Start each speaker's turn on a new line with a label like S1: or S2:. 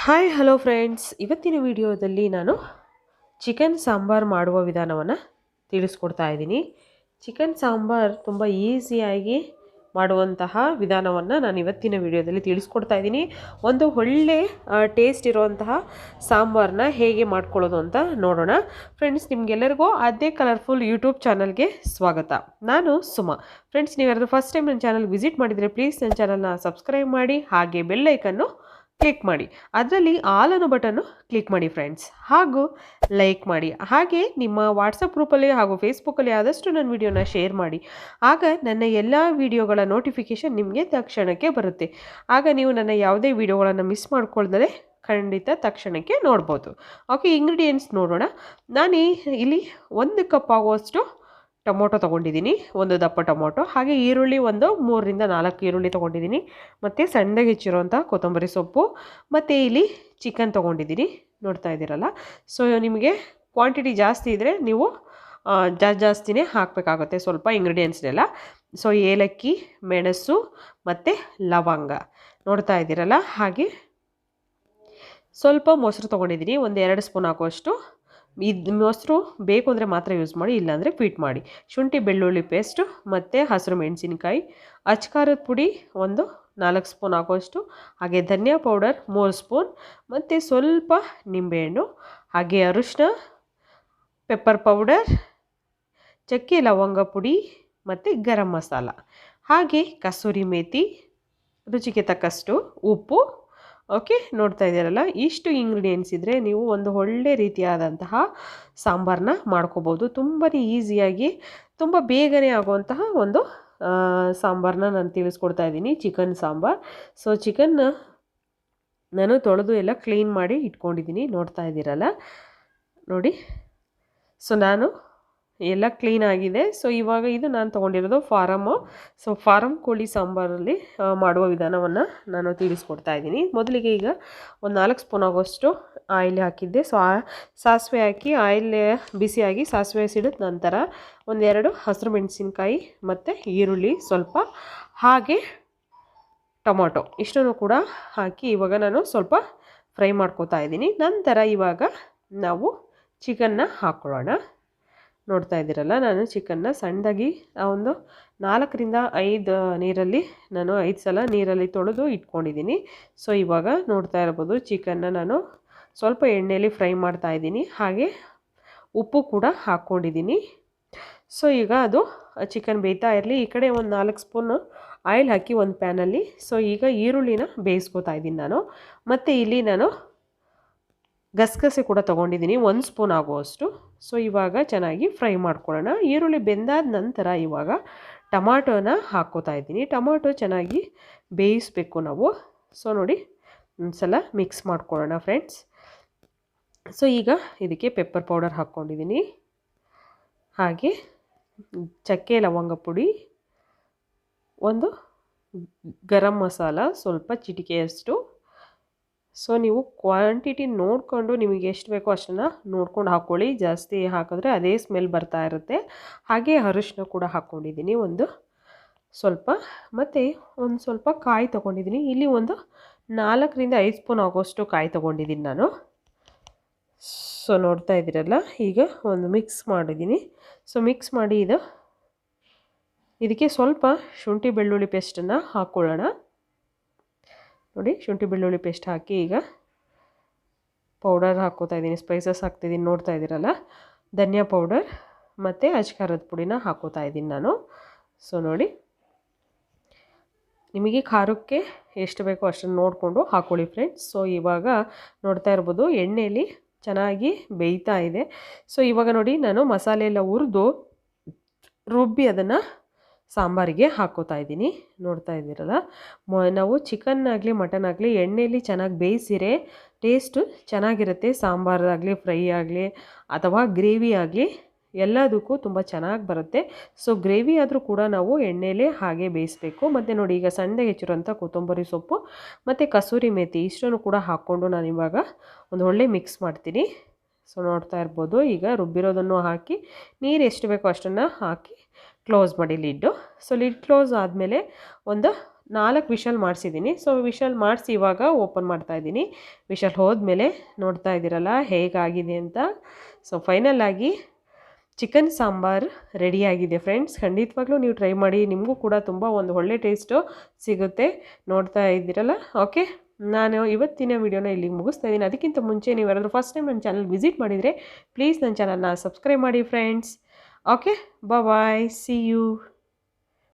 S1: Hi hello friends, ಇವತ್ತಿನ ವಿಡಿಯೋದಲ್ಲಿ ನಾನು ಚಿಕನ್ ಸಾಂಬಾರ್ ಮಾಡುವ ವಿಧಾನವನ್ನು ತಿಳಿಸ್ಕೊಡ್ತಾ ಇದ್ದೀನಿ. ಚಿಕನ್ ಸಾಂಬಾರ್ ತುಂಬ ಈಸಿಯಾಗಿ ಮಾಡುವಂತಹ ವಿಧಾನವನ್ನು ನಾನು ಇವತ್ತಿನ ವಿಡಿಯೋದಲ್ಲಿ ತಿಳಿಸ್ಕೊಡ್ತಾ ಇದ್ದೀನಿ. ಒಂದು ಒಳ್ಳೆ ಟೇಸ್ಟ್ ಇರುವಂತಹ ಸಾಂಬಾರನ್ನ ಹೇಗೆ ಮಾಡ್ಕೊಳ್ಳೋದು ಅಂತ ನೋಡೋಣ. ಫ್ರೆಂಡ್ಸ್, ನಿಮಗೆಲ್ಲರಿಗೂ ಆದ್ಯ ಕಲರ್ಫುಲ್ ಯೂಟ್ಯೂಬ್ ಚಾನಲ್ಗೆ ಸ್ವಾಗತ. ನಾನು ಸುಮಾ. ಫ್ರೆಂಡ್ಸ್, ನೀವು ಯಾರಾದರೂ ಫಸ್ಟ್ ಟೈಮ್ ನನ್ನ ಚಾನಲ್ ವಿಸಿಟ್ ಮಾಡಿದರೆ ಪ್ಲೀಸ್ ನನ್ನ ಚಾನಲ್ನ ಸಬ್ಸ್ಕ್ರೈಬ್ ಮಾಡಿ, ಹಾಗೆ ಬೆಲ್ ಐಕನ್ನು ಕ್ಲಿಕ್ ಮಾಡಿ. ಅದರಲ್ಲಿ ಆಲ್ ಅನ್ನೋ ಬಟನ್ನು ಕ್ಲಿಕ್ ಮಾಡಿ ಫ್ರೆಂಡ್ಸ್, ಹಾಗೂ ಲೈಕ್ ಮಾಡಿ. ಹಾಗೆ ನಿಮ್ಮ ವಾಟ್ಸಪ್ ಗ್ರೂಪಲ್ಲಿ ಹಾಗೂ ಫೇಸ್ಬುಕ್ಕಲ್ಲಿ ಆದಷ್ಟು ನನ್ನ ವಿಡಿಯೋನ ಶೇರ್ ಮಾಡಿ. ಆಗ ನನ್ನ ಎಲ್ಲ ವಿಡಿಯೋಗಳ ನೋಟಿಫಿಕೇಷನ್ ನಿಮಗೆ ತಕ್ಷಣಕ್ಕೆ ಬರುತ್ತೆ. ಆಗ ನೀವು ನನ್ನ ಯಾವುದೇ ವಿಡಿಯೋಗಳನ್ನು ಮಿಸ್ ಮಾಡ್ಕೊಳ್ದರೆ ಖಂಡಿತ ತಕ್ಷಣಕ್ಕೆ ನೋಡ್ಬೋದು. ಓಕೆ, ಇಂಗ್ರೀಡಿಯೆಂಟ್ಸ್ ನೋಡೋಣ. ನಾನು ಇಲ್ಲಿ 1 ಕಪ್ ಆಗುವಷ್ಟು ಟೊಮೊಟೊ ತೊಗೊಂಡಿದ್ದೀನಿ, ಒಂದು ದಪ್ಪ ಟೊಮೊಟೊ. ಹಾಗೆ ಈರುಳ್ಳಿ ಒಂದು 3 ರಿಂದ 4 ಈರುಳ್ಳಿ ತೊಗೊಂಡಿದ್ದೀನಿ. ಮತ್ತು ಸಣ್ಣದಾಗಿ ಹೆಚ್ಚಿರುವಂಥ ಕೊತ್ತಂಬರಿ ಸೊಪ್ಪು. ಮತ್ತು ಇಲ್ಲಿ ಚಿಕನ್ ತೊಗೊಂಡಿದ್ದೀನಿ, ನೋಡ್ತಾ ಇದ್ದೀರಲ್ಲ. ಸೊ ನಿಮಗೆ ಕ್ವಾಂಟಿಟಿ ಜಾಸ್ತಿ ಇದ್ದರೆ ನೀವು ಜಾಸ್ತಿನೇ ಹಾಕಬೇಕಾಗುತ್ತೆ ಸ್ವಲ್ಪ ಇಂಗ್ರೀಡಿಯೆಂಟ್ಸ್ನೆಲ್ಲ. ಸೊ ಏಲಕ್ಕಿ, ಮೆಣಸು ಮತ್ತು ಲವಂಗ ನೋಡ್ತಾ ಇದ್ದೀರಲ್ಲ. ಹಾಗೆ ಸ್ವಲ್ಪ ಮೊಸರು ತೊಗೊಂಡಿದ್ದೀನಿ, ಒಂದು 2 ಸ್ಪೂನ್ ಹಾಕುವಷ್ಟು. ಇದು ಮೊಸರು ಬೇಕು ಅಂದರೆ ಮಾತ್ರ ಯೂಸ್ ಮಾಡಿ, ಇಲ್ಲಾಂದರೆ ಕ್ವಿಟ್ ಮಾಡಿ. ಶುಂಠಿ ಬೆಳ್ಳುಳ್ಳಿ ಪೇಸ್ಟು ಮತ್ತು ಹಸಿರು ಮೆಣಸಿನ್ಕಾಯಿ, ಅಚ್ಕಾರದ ಪುಡಿ ಒಂದು 4 ಸ್ಪೂನ್ ಹಾಕುವಷ್ಟು. ಹಾಗೆ ಧನಿಯಾ ಪೌಡರ್ 3 ಸ್ಪೂನ್, ಮತ್ತು ಸ್ವಲ್ಪ ನಿಂಬೆಹಣ್ಣು, ಹಾಗೆ ಅರಿಶಿನ, ಪೆಪ್ಪರ್ ಪೌಡರ್, ಚಕ್ಕೆ ಲವಂಗ ಪುಡಿ ಮತ್ತು ಗರಂ ಮಸಾಲ, ಹಾಗೆ ಕಸೂರಿ ಮೇಥಿ, ರುಚಿಗೆ ತಕ್ಕಷ್ಟು ಉಪ್ಪು. ಓಕೆ, ನೋಡ್ತಾ ಇದ್ದೀರಲ್ಲ. ಇಷ್ಟು ಇಂಗ್ರೀಡಿಯೆಂಟ್ಸ್ ಇದ್ದರೆ ನೀವು ಒಂದು ಒಳ್ಳೆ ರೀತಿಯಾದಂತಹ ಸಾಂಬಾರನ್ನ ಮಾಡ್ಕೋಬೋದು. ತುಂಬಾ ಈಸಿಯಾಗಿ ತುಂಬ ಬೇಗನೆ ಆಗುವಂತಹ ಒಂದು ಸಾಂಬಾರನ್ನ ನಾನು ತಿಳಿಸ್ಕೊಡ್ತಾ ಇದ್ದೀನಿ, ಚಿಕನ್ ಸಾಂಬಾರ್. ಸೊ ಚಿಕನ್ನ ನಾನು ತೊಳೆದು ಎಲ್ಲ ಕ್ಲೀನ್ ಮಾಡಿ ಇಟ್ಕೊಂಡಿದ್ದೀನಿ, ನೋಡ್ತಾ ಇದ್ದೀರಲ್ಲ ನೋಡಿ. ಸೊ ನಾನು ಎಲ್ಲ ಕ್ಲೀನ್ ಆಗಿದೆ. ಸೊ ಇವಾಗ ಇದು ನಾನು ತೊಗೊಂಡಿರೋದು ಫಾರಮ್ಮು. ಸೊ ಫಾರಮ್ ಕೋಳಿ ಸಾಂಬಾರಲ್ಲಿ ಮಾಡುವ ವಿಧಾನವನ್ನು ನಾನು ತಿಳಿಸ್ಕೊಡ್ತಾ ಇದ್ದೀನಿ. ಮೊದಲಿಗೆ ಈಗ ಒಂದು 4 ಸ್ಪೂನ್ ಆಗೋಷ್ಟು ಆಯಿಲ್ ಹಾಕಿದ್ದೆ. ಸೊ ಸಾಸಿವೆ ಹಾಕಿ ಆಯಿಲ್ ಬಿಸಿಯಾಗಿ ಸಾಸಿವೆ ಸಿಡಿದ ನಂತರ 1-2 ಹಸಿರು ಮೆಣಸಿನ್ಕಾಯಿ ಮತ್ತು ಈರುಳ್ಳಿ ಸ್ವಲ್ಪ, ಹಾಗೆ ಟೊಮೊಟೊ ಇಷ್ಟನ್ನು ಕೂಡ ಹಾಕಿ ಇವಾಗ ನಾನು ಸ್ವಲ್ಪ ಫ್ರೈ ಮಾಡ್ಕೋತಾ ಇದ್ದೀನಿ. ನಂತರ ಇವಾಗ ನಾವು ಚಿಕನ್ನ ಹಾಕ್ಕೊಳ್ಳೋಣ. ನೋಡ್ತಾ ಇದ್ದೀರಲ್ಲ, ನಾನು ಚಿಕನ್ನ ಸಣ್ಣದಾಗಿ ಒಂದು 4 ರಿಂದ 5 ನೀರಲ್ಲಿ ನಾನು 5 ಸಲ ನೀರಲ್ಲಿ ತೊಳೆದು ಇಟ್ಕೊಂಡಿದ್ದೀನಿ. ಸೊ ಇವಾಗ ನೋಡ್ತಾ ಇರ್ಬೋದು, ಚಿಕನ್ನ ನಾನು ಸ್ವಲ್ಪ ಎಣ್ಣೆಯಲ್ಲಿ ಫ್ರೈ ಮಾಡ್ತಾ ಇದ್ದೀನಿ. ಹಾಗೆ ಉಪ್ಪು ಕೂಡ ಹಾಕ್ಕೊಂಡಿದ್ದೀನಿ. ಸೊ ಈಗ ಅದು ಚಿಕನ್ ಬೇಯ್ತಾ ಇರಲಿ. ಈ ಕಡೆ ಒಂದು 4 ಸ್ಪೂನ್ ಆಯಿಲ್ ಹಾಕಿ ಒಂದು ಪ್ಯಾನಲ್ಲಿ. ಸೊ ಈಗ ಈರುಳ್ಳಿನ ಬೇಯಿಸ್ಕೊತಾ ಇದ್ದೀನಿ ನಾನು. ಮತ್ತು ಇಲ್ಲಿ ನಾನು ಗಸಗಸೆ ಕೂಡ ತೊಗೊಂಡಿದ್ದೀನಿ, 1 ಸ್ಪೂನ್ ಆಗುವಷ್ಟು. ಸೊ ಇವಾಗ ಚೆನ್ನಾಗಿ ಫ್ರೈ ಮಾಡ್ಕೊಳ್ಳೋಣ. ಈರುಳ್ಳಿ ಬೆಂದಾದ ನಂತರ ಇವಾಗ ಟೊಮಾಟೋನ ಹಾಕ್ಕೋತಾ ಇದ್ದೀನಿ. ಟೊಮಾಟೊ ಚೆನ್ನಾಗಿ ಬೇಯಿಸಬೇಕು ನಾವು. ಸೊ ನೋಡಿ, ಒಂದು ಸಲ ಮಿಕ್ಸ್ ಮಾಡ್ಕೊಳ್ಳೋಣ ಫ್ರೆಂಡ್ಸ್. ಸೊ ಈಗ ಇದಕ್ಕೆ ಪೆಪ್ಪರ್ ಪೌಡರ್ ಹಾಕ್ಕೊಂಡಿದ್ದೀನಿ, ಹಾಗೆ ಚಕ್ಕೆ ಲವಂಗ ಪುಡಿ, ಒಂದು ಗರಂ ಮಸಾಲ ಸ್ವಲ್ಪ ಚಿಟಿಕೆಯಷ್ಟು. ಸೊ ನೀವು ಕ್ವಾಂಟಿಟಿ ನೋಡಿಕೊಂಡು ನಿಮಗೆ ಎಷ್ಟು ಬೇಕೋ ಅಷ್ಟನ್ನು ನೋಡ್ಕೊಂಡು ಹಾಕ್ಕೊಳ್ಳಿ. ಜಾಸ್ತಿ ಹಾಕಿದ್ರೆ ಅದೇ ಸ್ಮೆಲ್ ಬರ್ತಾ ಇರುತ್ತೆ. ಹಾಗೆ ಅರಿಶಿನ ಕೂಡ ಹಾಕ್ಕೊಂಡಿದ್ದೀನಿ ಒಂದು ಸ್ವಲ್ಪ, ಮತ್ತು ಒಂದು ಸ್ವಲ್ಪ ಕಾಯಿ ತೊಗೊಂಡಿದ್ದೀನಿ. ಇಲ್ಲಿ ಒಂದು 4 ರಿಂದ 5 ಸ್ಪೂನ್ ಆಗೋಷ್ಟು ಕಾಯಿ ತೊಗೊಂಡಿದ್ದೀನಿ ನಾನು. ಸೊ ನೋಡ್ತಾ ಇದ್ದೀರಲ್ಲ, ಈಗ ಒಂದು ಮಿಕ್ಸ್ ಮಾಡಿದ್ದೀನಿ. ಸೊ ಮಿಕ್ಸ್ ಮಾಡಿ ಇದಕ್ಕೆ ಸ್ವಲ್ಪ ಶುಂಠಿ ಬೆಳ್ಳುಳ್ಳಿ ಪೇಸ್ಟನ್ನು ಹಾಕ್ಕೊಳ್ಳೋಣ. ನೋಡಿ, ಶುಂಠಿ ಬೆಳ್ಳುಳ್ಳಿ ಪೇಸ್ಟ್ ಹಾಕಿ ಈಗ ಪೌಡರ್ ಹಾಕ್ಕೋತಾ ಇದ್ದೀನಿ, ಸ್ಪೈಸಸ್ ಹಾಕ್ತಿದ್ದೀನಿ, ನೋಡ್ತಾ ಇದ್ದೀರಲ್ಲ. ಧನಿಯಾ ಪೌಡರ್ ಮತ್ತು ಅಚ್ಕಾರದ ಪುಡಿನ ಹಾಕ್ಕೋತಾ ಇದ್ದೀನಿ ನಾನು. ಸೊ ನೋಡಿ, ನಿಮಗೆ ಖಾರಕ್ಕೆ ಎಷ್ಟು ಬೇಕೋ ಅಷ್ಟನ್ನು ನೋಡಿಕೊಂಡು ಹಾಕ್ಕೊಳ್ಳಿ ಫ್ರೆಂಡ್ಸ್. ಸೊ ಇವಾಗ ನೋಡ್ತಾ ಇರ್ಬೋದು, ಎಣ್ಣೆಯಲ್ಲಿ ಚೆನ್ನಾಗಿ ಬೇಯ್ತಾ ಇದೆ. ಸೊ ಇವಾಗ ನೋಡಿ, ನಾನು ಮಸಾಲೆ ಎಲ್ಲ ಹುರಿದು ರುಬ್ಬಿ ಅದನ್ನು ಸಾಂಬಾರಿಗೆ ಹಾಕ್ಕೋತಾ ಇದ್ದೀನಿ, ನೋಡ್ತಾ ಇದ್ದೀರಲ್ಲ. ನಾವು ಚಿಕನ್ ಆಗಲಿ ಮಟನ್ ಆಗಲಿ ಎಣ್ಣೆಯಲ್ಲಿ ಚೆನ್ನಾಗಿ ಬೇಯಿಸಿರೆ ಟೇಸ್ಟು ಚೆನ್ನಾಗಿರುತ್ತೆ. ಸಾಂಬಾರಾಗಲಿ, ಫ್ರೈ ಆಗಲಿ ಅಥವಾ ಗ್ರೇವಿ ಆಗಲಿ ಎಲ್ಲದಕ್ಕೂ ತುಂಬ ಚೆನ್ನಾಗಿ ಬರುತ್ತೆ. ಸೊ ಗ್ರೇವಿ ಆದರೂ ಕೂಡ ನಾವು ಎಣ್ಣೆಯಲ್ಲೇ ಹಾಗೆ ಬೇಯಿಸಬೇಕು. ಮತ್ತು ನೋಡಿ, ಈಗ ಸಣ್ಣಗೆ ಹೆಚ್ಚಿರುವಂಥ ಕೊತ್ತಂಬರಿ ಸೊಪ್ಪು ಮತ್ತು ಕಸೂರಿ ಮೇಥಿ ಇಷ್ಟನ್ನು ಕೂಡ ಹಾಕ್ಕೊಂಡು ನಾನು ಇವಾಗ ಒಂದು ಒಳ್ಳೆ ಮಿಕ್ಸ್ ಮಾಡ್ತೀನಿ. ಸೊ ನೋಡ್ತಾ ಇರ್ಬೋದು, ಈಗ ರುಬ್ಬಿರೋದನ್ನು ಹಾಕಿ ನೀರು ಎಷ್ಟು ಬೇಕೋ ಅಷ್ಟನ್ನು ಹಾಕಿ ಕ್ಲೋಸ್ ಮಾಡಿ ಲಿಡ್ಡು. ಸೊ ಲಿಡ್ ಕ್ಲೋಸ್ ಆದಮೇಲೆ ಒಂದು 4 ವಿಷಲ್ ಮಾಡಿಸಿದ್ದೀನಿ. ಸೊ ವಿಷಲ್ ಮಾಡಿಸಿ ಇವಾಗ ಓಪನ್ ಮಾಡ್ತಾಯಿದ್ದೀನಿ. ವಿಷಲ್ ಹೋದ್ಮೇಲೆ ನೋಡ್ತಾ ಇದ್ದೀರಲ್ಲ ಹೇಗಾಗಿದೆ ಅಂತ. ಸೊ ಫೈನಲ್ ಆಗಿ ಚಿಕನ್ ಸಾಂಬಾರ್ ರೆಡಿಯಾಗಿದೆ ಫ್ರೆಂಡ್ಸ್. ಖಂಡಿತವಾಗ್ಲೂ ನೀವು ಟ್ರೈ ಮಾಡಿ, ನಿಮಗೂ ಕೂಡ ತುಂಬ ಒಂದು ಒಳ್ಳೆ ಟೇಸ್ಟು ಸಿಗುತ್ತೆ. ನೋಡ್ತಾ ಇದ್ದೀರಲ್ಲ. ಓಕೆ, ನಾನು ಇವತ್ತಿನ ವಿಡಿಯೋನ ಇಲ್ಲಿಗೆ ಮುಗಿಸ್ತಾ ಇದ್ದೀನಿ. ಅದಕ್ಕಿಂತ ಮುಂಚೆ ನೀವು ಯಾರಾದರೂ ಫಸ್ಟ್ ಟೈಮ್ ನನ್ನ ಚಾನಲ್ ವಿಸಿಟ್ ಮಾಡಿದರೆ ಪ್ಲೀಸ್ ನನ್ನ ಚಾನಲ್ನ ಸಬ್ಸ್ಕ್ರೈಬ್ ಮಾಡಿ friends. Okay, bye, see you.